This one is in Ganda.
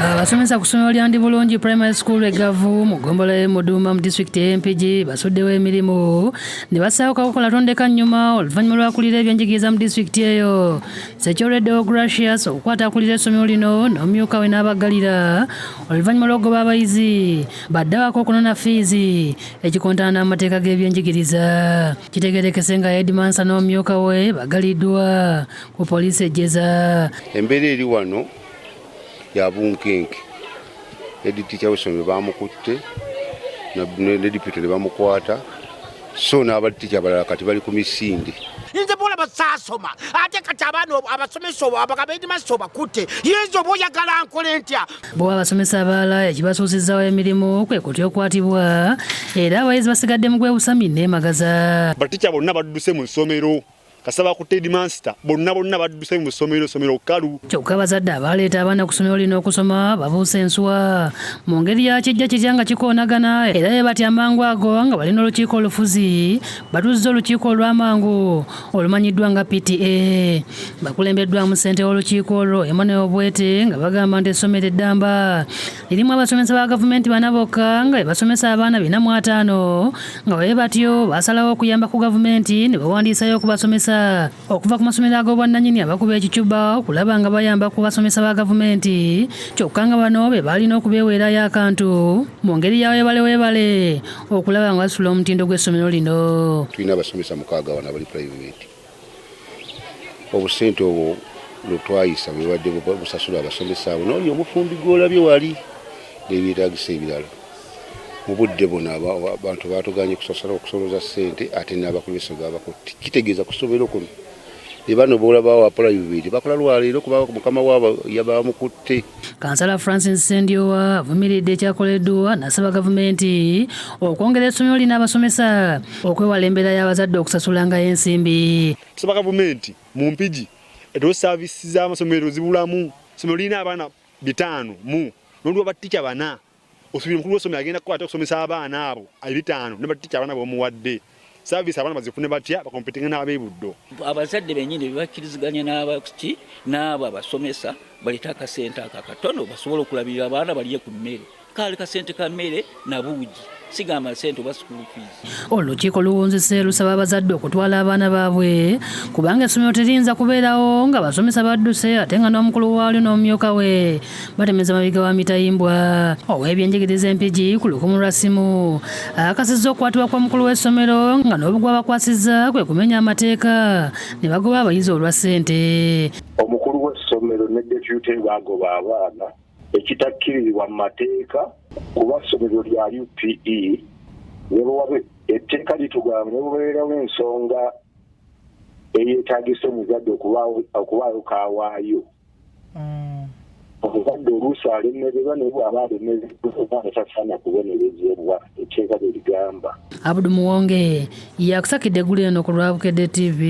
Abasomesa ku ssomero lya Ndibulungi Primary School Egavu mu ggombolola y'e Muduma mu disitulikiti y'Empigi basuddewo emirimu ne basaawo kukola tondeka nnyuma oluvannyuma lw'akulira ebyenjigiriza mu disitulikiti eyo. Ssekyoleddewo Gracious okukwata akulira essomero lino n'omumyuka we n'abaggalira oluvannyuma lw'okugoba abayizi baddaako okunona fiizi ekikontana n'amateeka g'ebyenjigiriza. Kitegeerekese nga Headmaster n'omumyuka we baggaliddwa ku poliisi ejjeza. Embeera eri wano ya bunkenke editicha w'essomero bamukutte ne deputy ne bamukwata so n'abaticha abalala kati bali ku misinde. Inze bola basasoma ate kati abaana abasomesa abakabedimasa bakutte yezo boyagala nkole ntya. Bo abasomesa abalala ekibasuuzizzawo emirimu kwe kutya okukwatibwa era abayizi basigadde mu gwebusami neemagaza. Baticha bonna badduse mu ssomero kasaba ku Headmaster bonna badduse mu ssomero kkalu. Kyokka abazadde abaleeta abaana ku ssomero lino okusoma babuusa ensuwa mu ngeri ya kijja kirya nga kikoonagana era ye batya amangu ago nga balina olukiiko olufuzi batuzza olukiiko olw'amangu olumanyiddwa nga PTA. Bakulembeddwamu ssente w'olukiiko olwo Emmanuel Bwete nga bagamba nti essomero eddamba lirimu abasomesa ba gavumenti bana bokka nga basomesa abaana 405 nga bwe batyo basalawo okuyamba ku gavumenti ne bawandiisayo ku basomesa okuva ku masomero ag'obwannannyini abakuba ekicuba okulaba nga bayamba ku basomesa ba gavumenti kyokka nga bano be balina okubeeweerayo akantu mu ngeri ya weebale okulaba nga basula omutindo gw'essomero lino. Tulina abasomesa 6 wano abali private. Obusente obwo lwetwayisa bwe badde busasula abasomesa abo n'oli omufumbi gw'olabye wali n'ebyetaagisa ebirala. Mu budde bona abantu batuganye okusoloza ssente ate n'abakulisa gabakutte kitegeeza kusomera okuno ne bano boolabawo private bakola lwaleero kuba mukama waabo yabamukutte. Kansala Francis Sendiowa avumiridde ekyakoleddwa n'asaba gavumenti okwongera essomero lino abasomesa okwewala embeera y'abazadde okusasulanga ensimbi. Tusaba gavumenti mu Mpigi eto saavisi z'amasomero zibulamu essomero lirina abaana 5 mu n'olwo baticha 4 osubira mukulu w'essomero agenda kukwata okusomesa abaana abo 5 ne baticha abaana b'omuwadde service abaana bazifune batya bakompetinga n'abeebuddo. Abazadde bennyini bakkiriziganya n'abaki n'abo abasomesa baleta akasente akatono basobola okulabirira abaana balye ku mmere kaali kasente ka mmere na buugi sigamba sente oba school fees. Olukiiko luwunzise lusaba abazadde okutwala abaana baabwe kubanga essomero teriyinza kubeerawo nga basomesa badduse ate nga n'omukulu waalyo n'omumyuka we batemeza mabiga wa mitayimbwa. Ow'ebyenjigiriza Empigi ku lukumu lwa ssimu akasizza okukwatibwa kwa mukulu w'essomero nga n'obugwa bakwasizza kwe kumenya amateeka ne bagoba abayizi olwa ssente. Omukulu w'essomero ne deputy bagoba abaana ekitakkirizibwa mu mateeka kuba essomero lya UPE nebawabe etteeka litugamba ne bubeerawo ensonga eyeetaagisa omuzadde okubaayo kawaayo. Omuzadde oluusi alemererwa ne bw'aba alemererwa omwana tasaana kubonerezebwa etteeka bwe ligamba. Abdu Muwonge yakusakidde eggulu eno ku Lwabukedde TV.